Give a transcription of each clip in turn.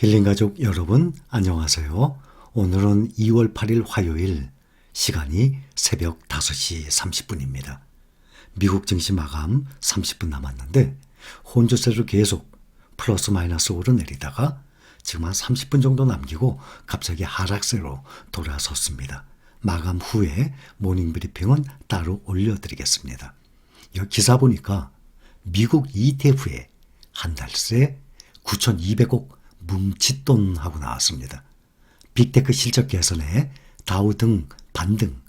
힐링가족 여러분 안녕하세요. 오늘은 2월 8일 화요일, 시간이 새벽 5시 30분입니다. 미국 증시 마감 30분 남았는데 혼조세로 계속 플러스 마이너스 오르내리다가 지금 한 30분 정도 남기고 갑자기 하락세로 돌아섰습니다. 마감 후에 모닝 브리핑은 따로 올려드리겠습니다. 여기 기사 보니까 미국 ETF에 한 달 새 9,200억 뭉칫돈 하고 나왔습니다. 빅테크 실적 개선에 다우 등 반등,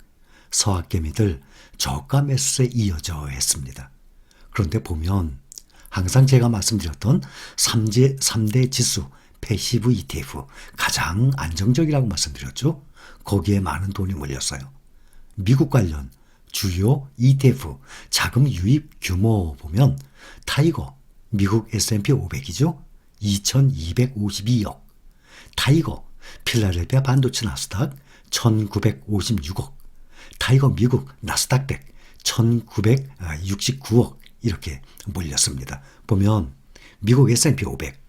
서학개미들 저가 매수세 이어져 했습니다. 그런데 보면 항상 제가 말씀드렸던 3대 지수 패시브 ETF 가장 안정적이라고 말씀드렸죠. 거기에 많은 돈이 몰렸어요. 미국 관련 주요 ETF 자금 유입 규모 보면 타이거 미국 S&P 500이죠. 2252억, 타이거 필라델피아 반도체 나스닥 1956억, 타이거 미국 나스닥 100 1969억 이렇게 몰렸습니다. 보면 미국 S&P 500,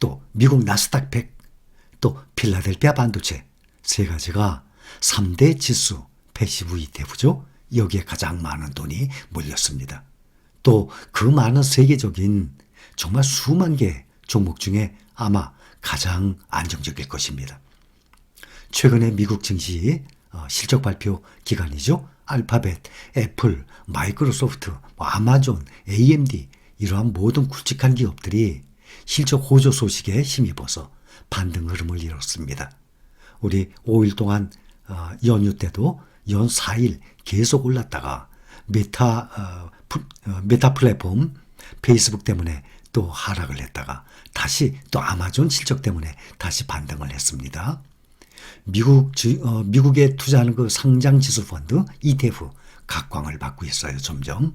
또 미국 나스닥 100, 또 필라델피아 반도체 세 가지가 3대 지수 패시브 ETF죠. 여기에 가장 많은 돈이 몰렸습니다. 또 그 많은 세계적인 정말 수만 개 종목 중에 아마 가장 안정적일 것입니다. 최근에 미국 증시 실적 발표 기간이죠. 알파벳, 애플, 마이크로소프트, 아마존, AMD 이러한 모든 굵직한 기업들이 실적 호조 소식에 힘입어서 반등 흐름을 이뤘습니다. 우리 5일 동안 연휴 때도 연 4일 계속 올랐다가 메타 플랫폼 페이스북 때문에 또 하락을 했다가 다시 또 아마존 실적 때문에 다시 반등을 했습니다. 미국에 투자하는 그 상장 지수 펀드 ETF 각광을 받고 있어요. 점점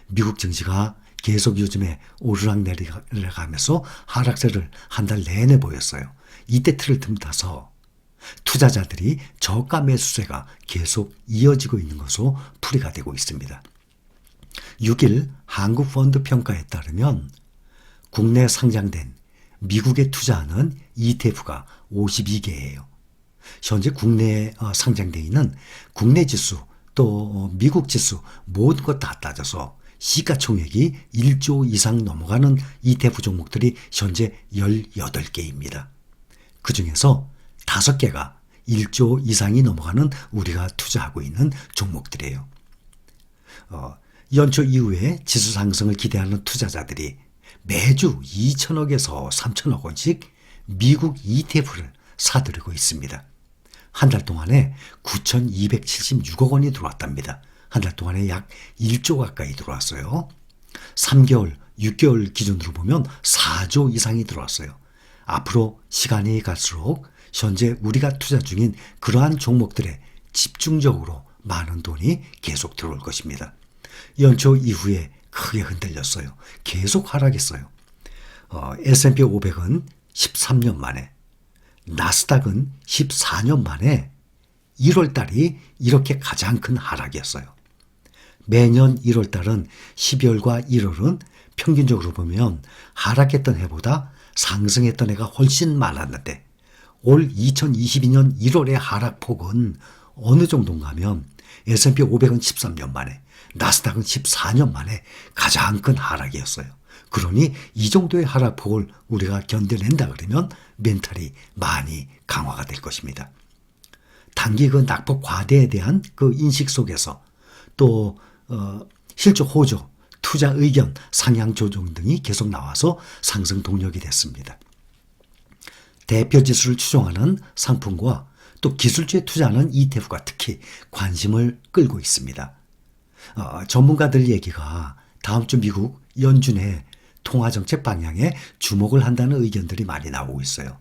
미국 증시가 계속 요즘에 오르락 내리락하면서 하락세를 한 달 내내 보였어요. 이때 틀을 틈타서 투자자들이 저가 매수세가 계속 이어지고 있는 것으로 풀이가 되고 있습니다. 6일 한국펀드 평가에 따르면 국내 상장된 미국에 투자하는 ETF가 52개예요. 현재 국내에 상장되어 있는 국내 지수 또 미국 지수 모든 것 다 따져서 시가총액이 1조 이상 넘어가는 ETF 종목들이 현재 18개입니다. 그중에서 5개가 1조 이상이 넘어가는 우리가 투자하고 있는 종목들이에요. 연초 이후에 지수 상승을 기대하는 투자자들이 매주 2천억에서 3천억 원씩 미국 ETF를 사들이고 있습니다. 한 달 동안에 9,276억 원이 들어왔답니다. 한 달 동안에 약 1조 가까이 들어왔어요. 3개월, 6개월 기준으로 보면 4조 이상이 들어왔어요. 앞으로 시간이 갈수록 현재 우리가 투자 중인 그러한 종목들에 집중적으로 많은 돈이 계속 들어올 것입니다. 연초 이후에 크게 흔들렸어요. 계속 하락했어요. S&P 500은 13년 만에, 나스닥은 14년 만에 1월 달이 이렇게 가장 큰 하락이었어요. 매년 1월 달은 12월과 1월은 평균적으로 보면 하락했던 해보다 상승했던 해가 훨씬 많았는데 올 2022년 1월의 하락폭은 어느 정도인가 하면 S&P 500은 13년 만에, 나스닥은 14년 만에 가장 큰 하락이었어요. 그러니 이 정도의 하락폭을 우리가 견뎌낸다 그러면 멘탈이 많이 강화가 될 것입니다. 단기 그 낙폭 과대에 대한 그 인식 속에서 또 실적 호조, 투자 의견, 상향 조정 등이 계속 나와서 상승 동력이 됐습니다. 대표 지수를 추종하는 상품과 또 기술주에 투자하는 ETF가 특히 관심을 끌고 있습니다. 전문가들 얘기가 다음 주 미국 연준의 통화정책 방향에 주목을 한다는 의견들이 많이 나오고 있어요.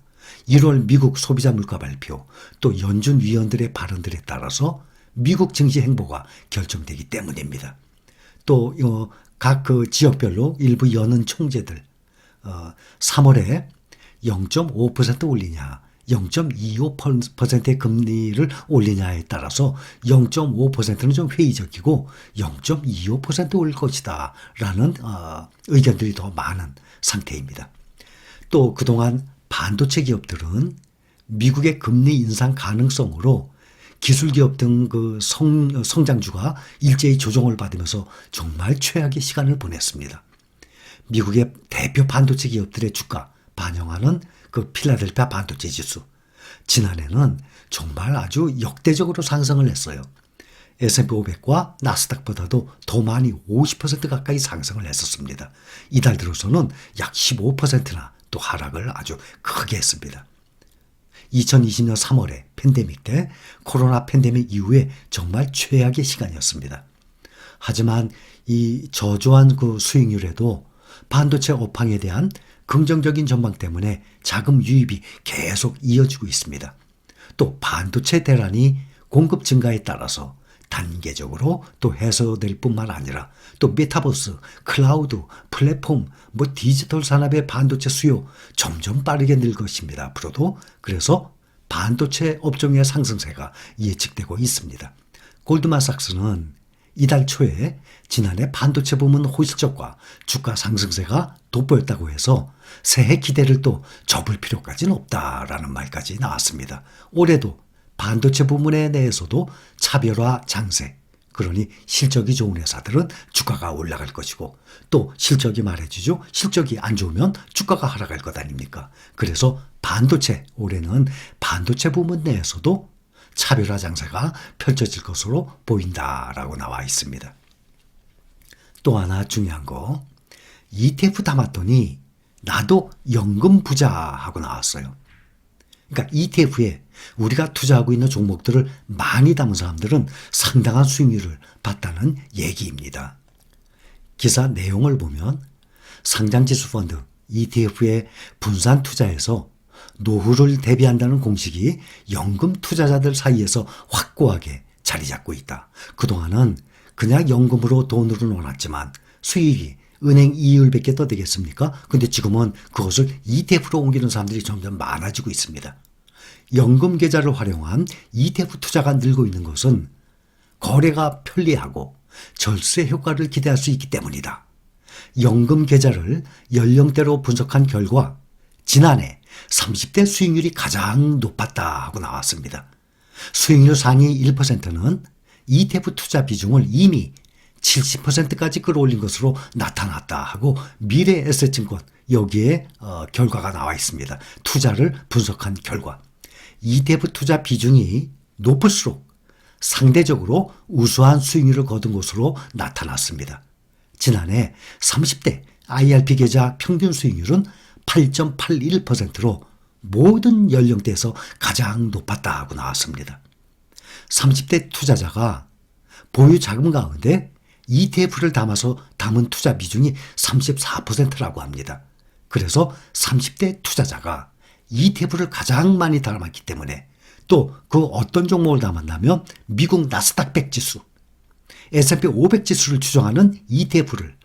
1월 미국 소비자 물가 발표, 또 연준 위원들의 발언들에 따라서 미국 증시 행보가 결정되기 때문입니다. 또 각 그 지역별로 일부 연은 총재들 3월에 0.5% 올리냐, 0.25%의 금리를 올리냐에 따라서 0.5%는 좀 회의적이고 0.25% 올 것이다 라는 의견들이 더 많은 상태입니다. 또 그동안 반도체 기업들은 미국의 금리 인상 가능성으로 기술 기업 등 그 성장주가 일제히 조정을 받으면서 정말 최악의 시간을 보냈습니다. 미국의 대표 반도체 기업들의 주가 반영하는 그 필라델피아 반도체 지수. 지난해는 정말 아주 역대적으로 상승을 했어요. S&P 500과 나스닥보다도 더 많이 50% 가까이 상승을 했었습니다. 이달 들어서는 약 15%나 또 하락을 아주 크게 했습니다. 2020년 3월에 팬데믹 때 코로나 팬데믹 이후에 정말 최악의 시간이었습니다. 하지만 이 저조한 그 수익률에도 반도체 업황에 대한 긍정적인 전망 때문에 자금 유입이 계속 이어지고 있습니다. 또 반도체 대란이 공급 증가에 따라서 단계적으로 또 해소될 뿐만 아니라 또 메타버스, 클라우드, 플랫폼, 디지털 산업의 반도체 수요 점점 빠르게 늘 것입니다. 앞으로도. 그래서 반도체 업종의 상승세가 예측되고 있습니다. 골드만삭스는 이달 초에 지난해 반도체 부문 호실적과 주가 상승세가 돋보였다고 해서 새해 기대를 또 접을 필요까지는 없다라는 말까지 나왔습니다. 올해도 반도체 부문에 대해서도 차별화 장세, 그러니 실적이 좋은 회사들은 주가가 올라갈 것이고 또 실적이 말해주죠. 실적이 안 좋으면 주가가 하락할 것 아닙니까? 그래서 반도체, 올해는 반도체 부문 내에서도 차별화 장세가 펼쳐질 것으로 보인다라고 나와 있습니다. 또 하나 중요한 거, ETF 담았더니 나도 연금 부자 하고 나왔어요. 그러니까 ETF에 우리가 투자하고 있는 종목들을 많이 담은 사람들은 상당한 수익률을 봤다는 얘기입니다. 기사 내용을 보면 상장지수 펀드 ETF에 분산 투자해서 노후를 대비한다는 공식이 연금 투자자들 사이에서 확고하게 자리 잡고 있다. 그동안은 그냥 연금으로 돈을 넣어놨지만 수익이 은행 이율밖에 더 되겠습니까? 근데 지금은 그것을 ETF로 옮기는 사람들이 점점 많아지고 있습니다. 연금 계좌를 활용한 ETF 투자가 늘고 있는 것은 거래가 편리하고 절세 효과를 기대할 수 있기 때문이다. 연금 계좌를 연령대로 분석한 결과 지난해 30대 수익률이 가장 높았다 하고 나왔습니다. 수익률 상위 1%는 ETF 투자 비중을 이미 70%까지 끌어올린 것으로 나타났다 하고 미래에셋증권 여기에 결과가 나와 있습니다. 투자를 분석한 결과 ETF 투자 비중이 높을수록 상대적으로 우수한 수익률을 거둔 것으로 나타났습니다. 지난해 30대 IRP 계좌 평균 수익률은 8.81%로 모든 연령대에서 가장 높았다 하고 나왔습니다. 30대 투자자가 보유 자금 가운데 ETF를 담아서 담은 투자 비중이 34%라고 합니다. 그래서 30대 투자자가 ETF를 가장 많이 담았기 때문에 또 그 어떤 종목을 담았냐면 미국 나스닥 100 지수, S&P 500 지수를 추정하는 ETF를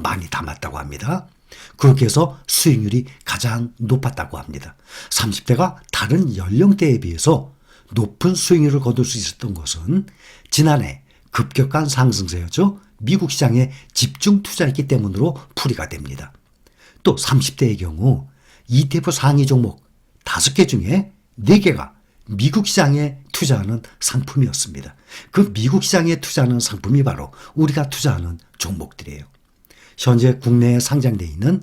많이 담았다고 합니다. 그렇게 해서 수익률이 가장 높았다고 합니다. 30대가 다른 연령대에 비해서 높은 수익률을 거둘 수 있었던 것은 지난해 급격한 상승세였죠. 미국 시장에 집중 투자했기 때문으로 풀이가 됩니다. 또 30대의 경우 ETF 상위 종목 5개 중에 4개가 미국 시장에 투자하는 상품이었습니다. 그 미국 시장에 투자하는 상품이 바로 우리가 투자하는 종목들이에요. 현재 국내에 상장되어 있는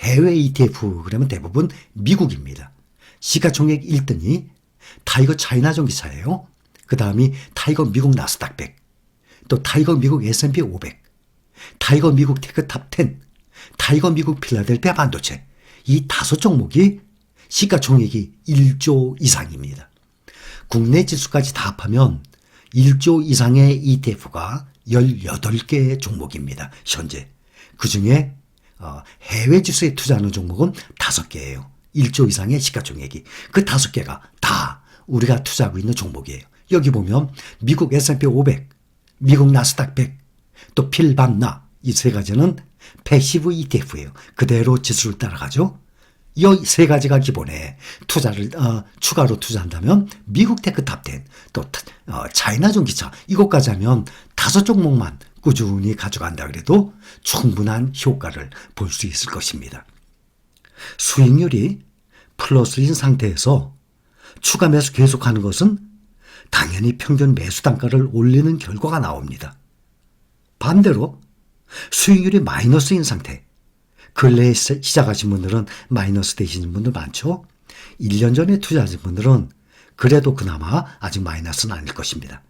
해외 ETF 그러면 대부분 미국입니다. 시가총액 1등이 타이거 차이나 전기차예요. 그 다음이 타이거 미국 나스닥 100, 또 타이거 미국 S&P 500, 타이거 미국 테크탑 10, 타이거 미국 필라델피아 반도체, 이 5종목이 시가총액이 1조 이상입니다. 국내 지수까지 다 합하면 1조 이상의 ETF가 18개의 종목입니다. 현재. 그중에 해외 지수에 투자하는 종목은 5개예요. 1조 이상의 시가총액이. 그 5개가 다 우리가 투자하고 있는 종목이에요. 여기 보면 미국 S&P 500, 미국 나스닥 100, 또 필밤나 이 3가지는 패시브 ETF예요. 그대로 지수를 따라가죠. 이 3가지가 기본에 투자를 추가로 투자한다면 미국 테크탑 10, 또 차이나 전기차 이것까지 하면 5종목만 꾸준히 가져간다 그래도 충분한 효과를 볼 수 있을 것입니다. 수익률이 플러스인 상태에서 추가 매수 계속하는 것은 당연히 평균 매수 단가를 올리는 결과가 나옵니다. 반대로 수익률이 마이너스인 상태, 근래에 시작하신 분들은 마이너스 되시는 분들 많죠. 1년 전에 투자하신 분들은 그래도 그나마 아직 마이너스는 아닐 것입니다.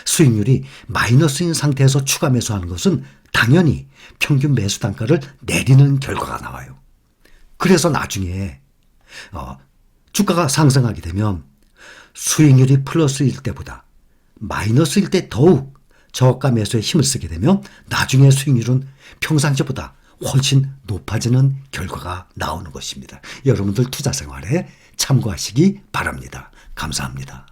수익률이 마이너스인 상태에서 추가 매수하는 것은 당연히 평균 매수 단가를 내리는 결과가 나와요. 그래서 나중에 주가가 상승하게 되면 수익률이 플러스일 때보다 마이너스일 때 더욱 저가 매수에 힘을 쓰게 되면 나중에 수익률은 평상시보다 훨씬 높아지는 결과가 나오는 것입니다. 여러분들 투자 생활에 참고하시기 바랍니다. 감사합니다.